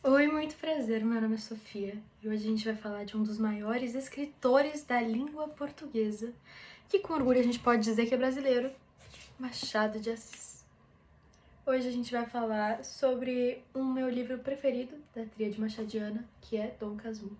Oi, muito prazer, meu nome é Sofia e hoje a gente vai falar de um dos maiores escritores da língua portuguesa, que com orgulho a gente pode dizer que é brasileiro, Machado de Assis. Hoje a gente vai falar sobre o meu livro preferido da tríade machadiana, que é Dom Casmurro.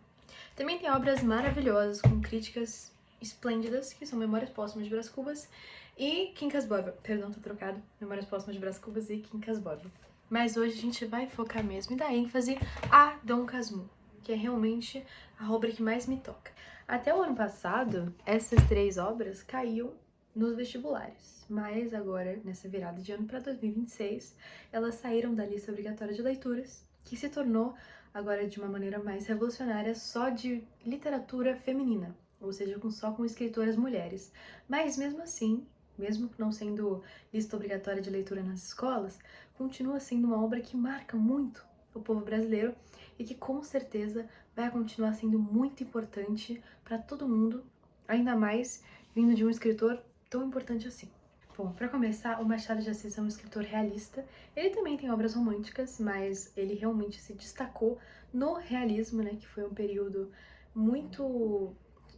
Também tem obras maravilhosas com críticas esplêndidas, que são Memórias Póstumas de Brás Cubas e Quincas Borba. Perdão, tô trocado. Memórias Póstumas de Brás Cubas e Quincas Borba. Mas hoje a gente vai focar mesmo e dar ênfase a Dom Casmurro, que é realmente a obra que mais me toca. Até o ano passado, essas três obras caíam nos vestibulares, mas agora, nessa virada de ano para 2026, elas saíram da lista obrigatória de leituras, que se tornou agora de uma maneira mais revolucionária, só de literatura feminina, ou seja, só com escritoras mulheres. Mas mesmo assim, mesmo não sendo lista obrigatória de leitura nas escolas, continua sendo uma obra que marca muito o povo brasileiro e que com certeza vai continuar sendo muito importante para todo mundo, ainda mais vindo de um escritor tão importante assim. Bom, para começar, o Machado de Assis é um escritor realista. Ele também tem obras românticas, mas ele realmente se destacou no realismo, né, que foi um período muito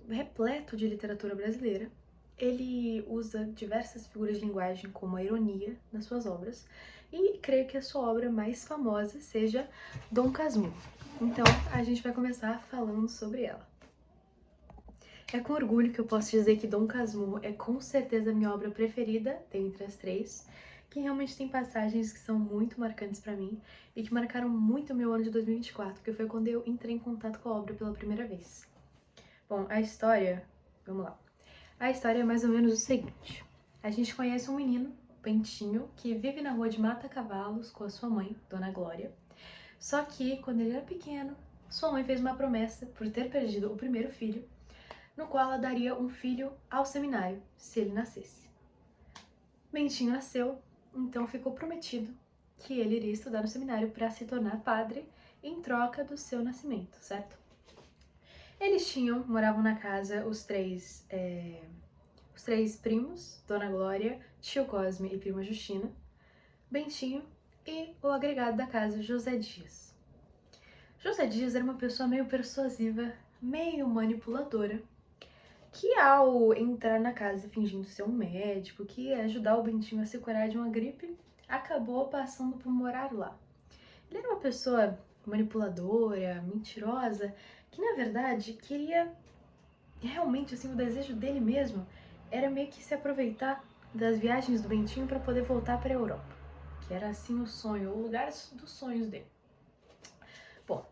repleto de literatura brasileira. Ele usa diversas figuras de linguagem como a ironia nas suas obras e creio que a sua obra mais famosa seja Dom Casmurro. Então, a gente vai começar falando sobre ela. É com orgulho que eu posso dizer que Dom Casmurro é com certeza a minha obra preferida dentre as três, que realmente tem passagens que são muito marcantes para mim e que marcaram muito o meu ano de 2024, que foi quando eu entrei em contato com a obra pela primeira vez. Bom, a história, vamos lá. A história é mais ou menos o seguinte: a gente conhece um menino, Bentinho, que vive na rua de Mata Cavalos com a sua mãe, Dona Glória. Só que, quando ele era pequeno, sua mãe fez uma promessa por ter perdido o primeiro filho, no qual ela daria um filho ao seminário, se ele nascesse. Bentinho nasceu, então ficou prometido que ele iria estudar no seminário para se tornar padre em troca do seu nascimento, certo? Eles moravam na casa os três primos, Dona Glória, tio Cosme e prima Justina, Bentinho e o agregado da casa, José Dias. José Dias era uma pessoa meio persuasiva, meio manipuladora, que ao entrar na casa fingindo ser um médico, que ia ajudar o Bentinho a se curar de uma gripe, acabou passando por morar lá. Ele era uma pessoa manipuladora, mentirosa, que na verdade queria realmente, assim, o desejo dele mesmo era meio que se aproveitar das viagens do Bentinho para poder voltar para a Europa, que era assim o sonho, o lugar dos sonhos dele. Bom,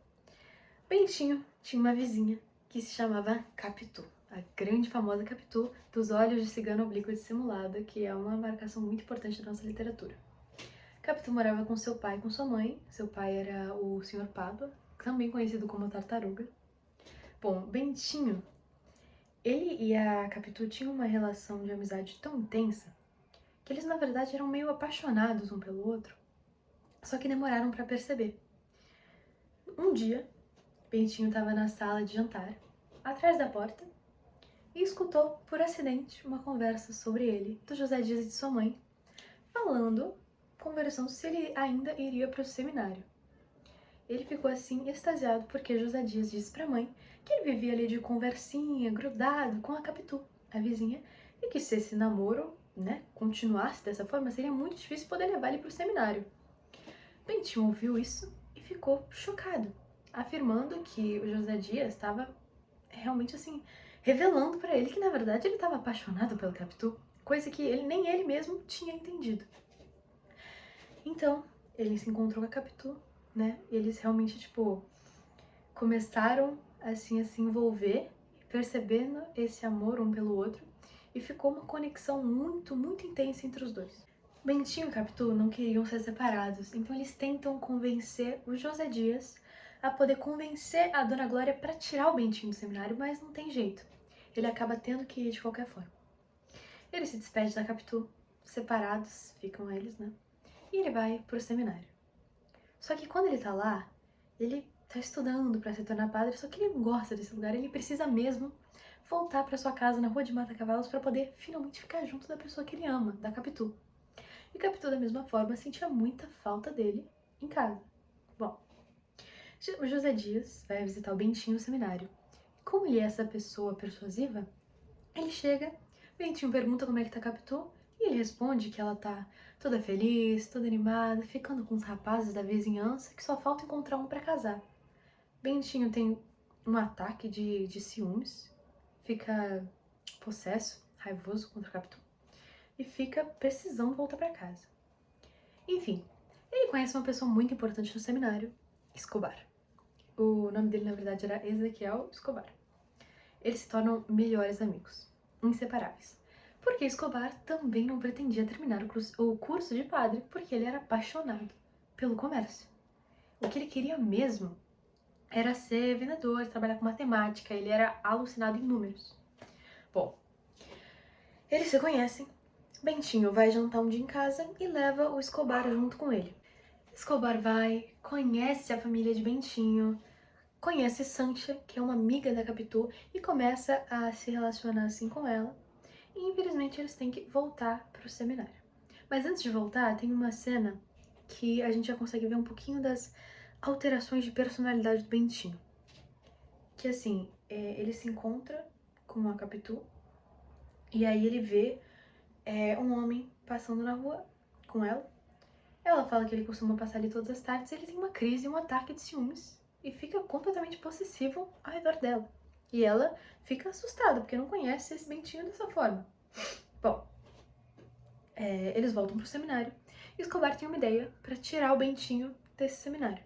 Bentinho tinha uma vizinha que se chamava Capitu, a grande famosa Capitu dos olhos de cigano oblíquo dissimulado, que é uma marcação muito importante da nossa literatura. Capitu morava com seu pai e com sua mãe. Seu pai era o Sr. Papa, também conhecido como Tartaruga. Bom, Bentinho, ele e a Capitu tinham uma relação de amizade tão intensa que eles na verdade eram meio apaixonados um pelo outro, só que demoraram para perceber. Um dia, Bentinho estava na sala de jantar, atrás da porta, e escutou, por acidente, uma conversa sobre ele, do José Dias e de sua mãe, conversando se ele ainda iria para o seminário. Ele ficou assim, extasiado, porque José Dias disse para a mãe que ele vivia ali de conversinha, grudado com a Capitu, a vizinha, e que se esse namoro, né, continuasse dessa forma, seria muito difícil poder levar ele para o seminário. Bentinho ouviu isso e ficou chocado, afirmando que o José Dias estava realmente assim, revelando para ele que na verdade ele estava apaixonado pela Capitu, coisa que nem ele mesmo tinha entendido. Então, ele se encontrou com a Capitu, né? E eles realmente, tipo, começaram assim a se envolver, percebendo esse amor um pelo outro, e ficou uma conexão muito, muito intensa entre os dois. Bentinho e Capitu não queriam ser separados, então eles tentam convencer o José Dias a poder convencer a Dona Glória para tirar o Bentinho do seminário, mas não tem jeito. Ele acaba tendo que ir de qualquer forma. Ele se despede da Capitu, separados ficam eles, né? E ele vai pro seminário. Só que quando ele tá lá, ele tá estudando para se tornar padre, só que ele não gosta desse lugar, ele precisa mesmo voltar para sua casa na Rua de Mata Cavalos para poder finalmente ficar junto da pessoa que ele ama, da Capitu. E Capitu, da mesma forma, sentia muita falta dele em casa. Bom, O José Dias vai visitar o Bentinho no seminário. Como ele é essa pessoa persuasiva, ele chega, Bentinho pergunta como é que tá a Capitu, e ele responde que ela tá toda feliz, toda animada, ficando com os rapazes da vizinhança, que só falta encontrar um pra casar. Bentinho tem um ataque de ciúmes, fica possesso, raivoso contra a Capitu, e fica precisando voltar pra casa. Enfim, ele conhece uma pessoa muito importante no seminário, Escobar. O nome dele, na verdade, era Ezequiel Escobar. Eles se tornam melhores amigos, inseparáveis. Porque Escobar também não pretendia terminar o curso de padre, porque ele era apaixonado pelo comércio. O que ele queria mesmo era ser vendedor, trabalhar com matemática, ele era alucinado em números. Bom, eles se conhecem, Bentinho vai jantar um dia em casa e leva o Escobar junto com ele. Escobar vai, conhece a família de Bentinho, conhece Sancha, que é uma amiga da Capitu, e começa a se relacionar assim com ela. E infelizmente eles têm que voltar para o seminário. Mas antes de voltar, tem uma cena que a gente já consegue ver um pouquinho das alterações de personalidade do Bentinho. Que assim, ele se encontra com a Capitu e aí ele vê um homem passando na rua com ela. Ela fala que ele costuma passar ali todas as tardes, ele tem uma crise, um ataque de ciúmes e fica completamente possessivo ao redor dela. E ela fica assustada, porque não conhece esse Bentinho dessa forma. Bom, eles voltam pro seminário e Escobar tem uma ideia para tirar o Bentinho desse seminário.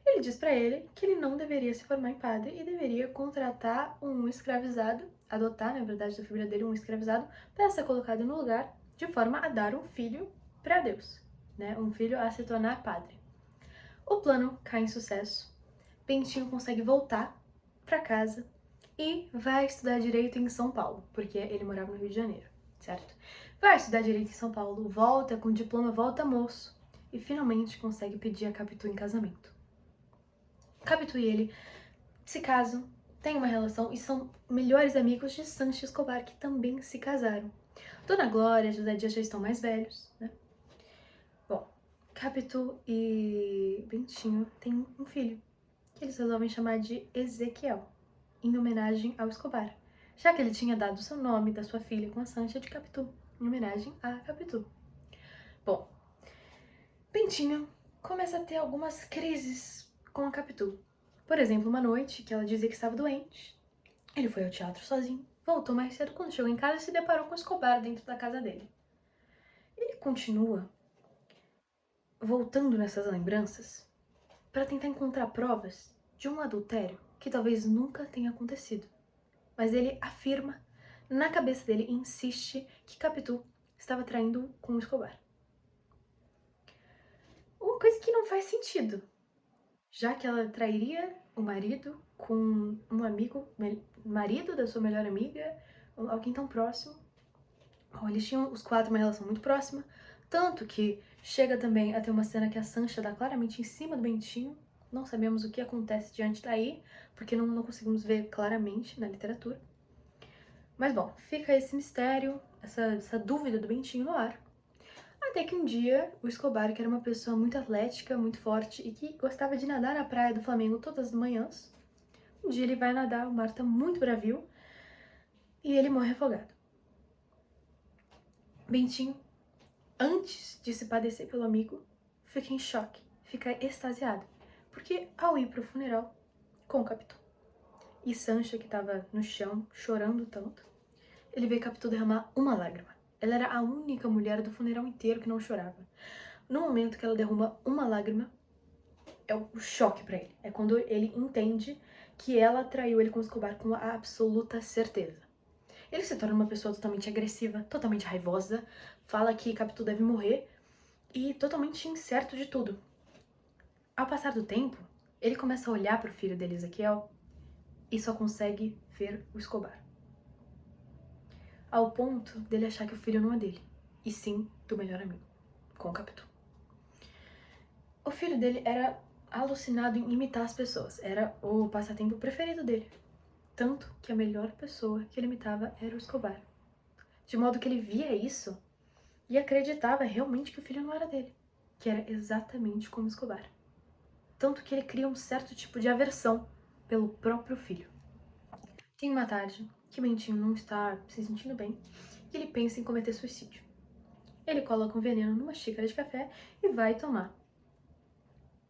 Ele diz para ele que ele não deveria se formar em padre e deveria contratar um escravizado, adotar, na verdade, da família dele um escravizado, para ser colocado no lugar, de forma a dar um filho para Deus, né? Um filho a se tornar padre. O plano cai em sucesso. Bentinho consegue voltar para casa e vai estudar direito em São Paulo, porque ele morava no Rio de Janeiro, certo? Vai estudar direito em São Paulo, volta com diploma, volta moço e finalmente consegue pedir a Capitu em casamento. Capitu e ele se casam, têm uma relação e são melhores amigos de Sancho Escobar, que também se casaram. Dona Glória e José Dias já estão mais velhos, né? Bom, Capitu e Bentinho têm um filho, que eles resolvem chamar de Ezequiel, em homenagem ao Escobar, já que ele tinha dado o seu nome da sua filha com a Sancha de Capitu, em homenagem a Capitu. Bom, Bentinho começa a ter algumas crises com a Capitu. Por exemplo, uma noite que ela dizia que estava doente, ele foi ao teatro sozinho, voltou mais cedo, quando chegou em casa se deparou com Escobar dentro da casa dele. Ele continua voltando nessas lembranças para tentar encontrar provas de um adultério que talvez nunca tenha acontecido. Mas ele afirma, na cabeça dele, insiste que Capitu estava traindo com o Escobar. Uma coisa que não faz sentido, já que ela trairia o marido com um amigo, marido da sua melhor amiga, alguém tão próximo. Bom, eles tinham os quatro uma relação muito próxima, tanto que chega também a ter uma cena que a Sancha dá claramente em cima do Bentinho. Não sabemos o que acontece diante daí, porque não conseguimos ver claramente na literatura. Mas bom, fica esse mistério, essa dúvida do Bentinho no ar. Até que um dia, o Escobar, que era uma pessoa muito atlética, muito forte e que gostava de nadar na praia do Flamengo todas as manhãs, um dia ele vai nadar, o mar tá muito bravio, e ele morre afogado. Bentinho, antes de se padecer pelo amigo, fica em choque, fica extasiado, porque ao ir pro funeral com o Capitu e Sancha, que tava no chão, chorando tanto, ele vê Capitu derramar uma lágrima. Ela era a única mulher do funeral inteiro que não chorava. No momento que ela derrama uma lágrima, é o choque pra ele. É quando ele entende que ela traiu ele com o Escobar com a absoluta certeza. Ele se torna uma pessoa totalmente agressiva, totalmente raivosa, fala que Capitu deve morrer e totalmente incerto de tudo. Ao passar do tempo, ele começa a olhar pro filho dele, Ezequiel, e só consegue ver o Escobar. Ao ponto dele achar que o filho não é dele, e sim do melhor amigo, com o Capitu. O filho dele era alucinado em imitar as pessoas, era o passatempo preferido dele. Tanto que a melhor pessoa que ele imitava era o Escobar. De modo que ele via isso e acreditava realmente que o filho não era dele, que era exatamente como Escobar. tanto que ele cria um certo tipo de aversão pelo próprio filho. Tem uma tarde que Bentinho não está se sentindo bem e ele pensa em cometer suicídio. Ele coloca um veneno numa xícara de café e vai tomar.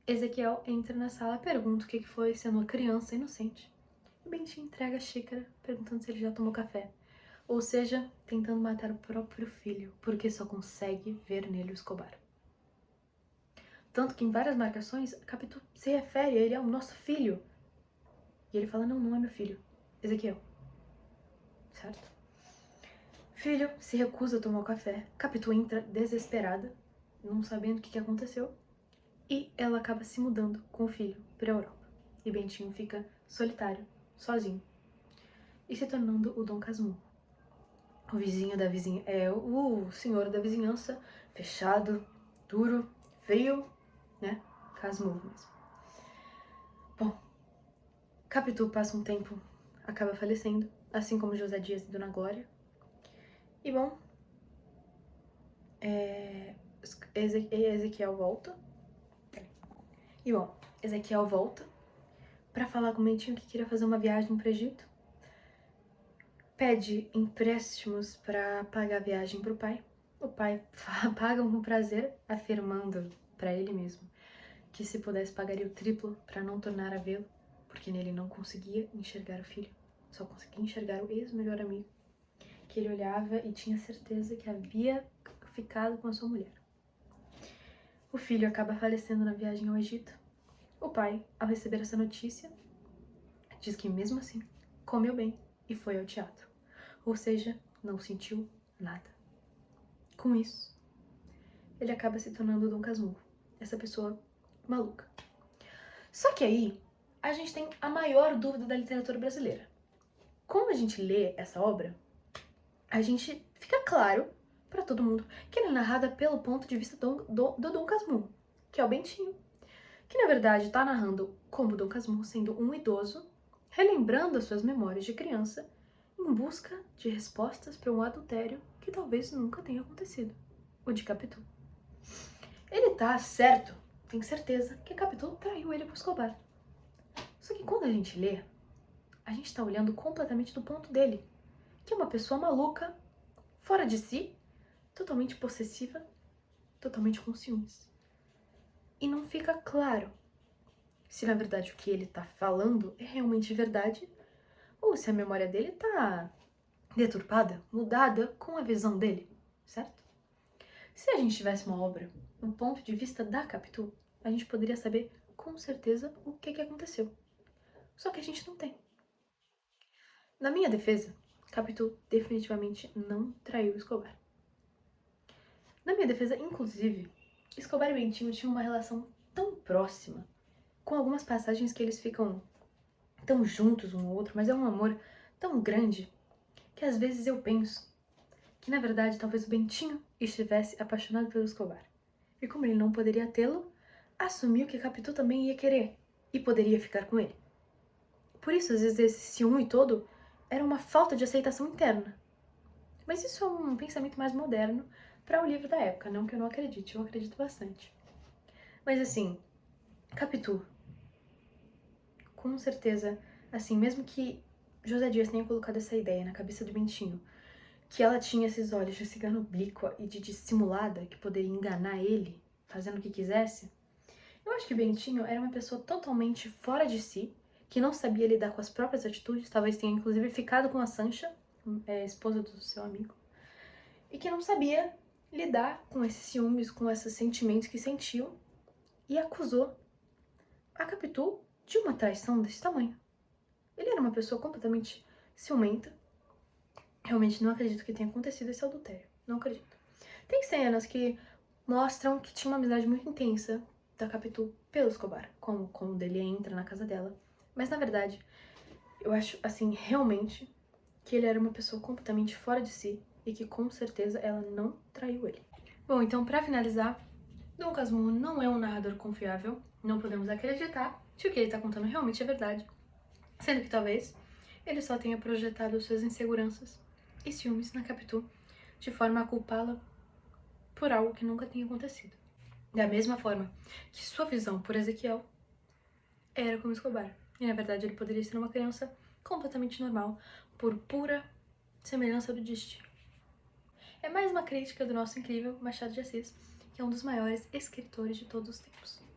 Ezequiel entra na sala e pergunta o que foi, sendo uma criança inocente. E Bentinho entrega a xícara, perguntando se ele já tomou café. Ou seja, tentando matar o próprio filho, porque só consegue ver nele o Escobar. Tanto que em várias marcações, Capitu se refere a ele ao nosso filho. E ele fala, não, não é meu filho, Ezequiel. Certo? Filho se recusa a tomar o café. Capitu entra desesperada, não sabendo o que aconteceu. E ela acaba se mudando com o filho para a Europa. E Bentinho fica solitário, sozinho. E se tornando o Dom Casmurro. O vizinho da vizinha o senhor da vizinhança, fechado, duro, frio, né? Casmurro mesmo. Bom, Capitu passa um tempo, acaba falecendo, assim como José Dias e Dona Glória. E bom, Ezequiel volta. E bom, Ezequiel volta pra falar com o Bentinho que queria fazer uma viagem pro Egito. Pede empréstimos pra pagar a viagem pro pai. O pai paga com prazer, afirmando pra ele mesmo que se pudesse pagaria o triplo pra não tornar a vê-lo, porque nele não conseguia enxergar o filho, só conseguia enxergar o ex-melhor amigo, que ele olhava e tinha certeza que havia ficado com a sua mulher. O filho acaba falecendo na viagem ao Egito. O pai, ao receber essa notícia, diz que mesmo assim, comeu bem e foi ao teatro. Ou seja, não sentiu nada. Com isso, ele acaba se tornando o Dom Casmurro, essa pessoa maluca. Só que aí, a gente tem a maior dúvida da literatura brasileira. Como a gente lê essa obra, a gente fica claro para todo mundo que ela é narrada pelo ponto de vista do Dom Casmurro, que é o Bentinho, que na verdade está narrando como Dom Casmurro sendo um idoso, relembrando as suas memórias de criança, em busca de respostas para um adultério que talvez nunca tenha acontecido, o de Capitu. Ele tá certo, tem certeza, que Capitu traiu ele com Escobar. Só que quando a gente lê, a gente tá olhando completamente do ponto dele, que é uma pessoa maluca, fora de si, totalmente possessiva, totalmente com ciúmes. E não fica claro se na verdade o que ele tá falando é realmente verdade ou se a memória dele tá deturpada, mudada com a visão dele, certo? Se a gente tivesse uma obra no ponto de vista da Capitu, a gente poderia saber com certeza o que aconteceu. Só que a gente não tem. Na minha defesa, Capitu definitivamente não traiu Escobar. Na minha defesa, inclusive, Escobar e Bentinho tinham uma relação tão próxima, com algumas passagens que eles ficam tão juntos um ao outro, mas é um amor tão grande que às vezes eu penso que, na verdade, talvez o Bentinho estivesse apaixonado pelo Escobar. E como ele não poderia tê-lo, assumiu que Capitu também ia querer e poderia ficar com ele. Por isso, às vezes, esse ciúme todo era uma falta de aceitação interna. Mas isso é um pensamento mais moderno para o livro da época, não que eu não acredite, eu acredito bastante. Mas assim, Capitu, com certeza, assim, mesmo que José Dias tenha colocado essa ideia na cabeça do Bentinho, que ela tinha esses olhos de cigana oblíqua e de dissimulada, que poderia enganar ele, fazendo o que quisesse, eu acho que Bentinho era uma pessoa totalmente fora de si, que não sabia lidar com as próprias atitudes, talvez tenha inclusive ficado com a Sancha, esposa do seu amigo, e que não sabia lidar com esses ciúmes, com esses sentimentos que sentiu, e acusou a Capitu de uma traição desse tamanho. Ele era uma pessoa completamente ciumenta. Realmente não acredito que tenha acontecido esse adultério. Não acredito. Tem cenas que mostram que tinha uma amizade muito intensa da Capitu pelo Escobar, como quando ele entra na casa dela. Mas na verdade, eu acho, assim, realmente que ele era uma pessoa completamente fora de si e que com certeza ela não traiu ele. Bom, então pra finalizar, Dom Casmurro não é um narrador confiável, não podemos acreditar se o que ele está contando realmente é verdade, sendo que talvez ele só tenha projetado suas inseguranças e ciúmes na Capitu de forma a culpá-la por algo que nunca tenha acontecido. Da mesma forma que sua visão por Ezequiel era como Escobar. E na verdade ele poderia ser uma criança completamente normal, por pura semelhança do destino. É mais uma crítica do nosso incrível Machado de Assis, que é um dos maiores escritores de todos os tempos.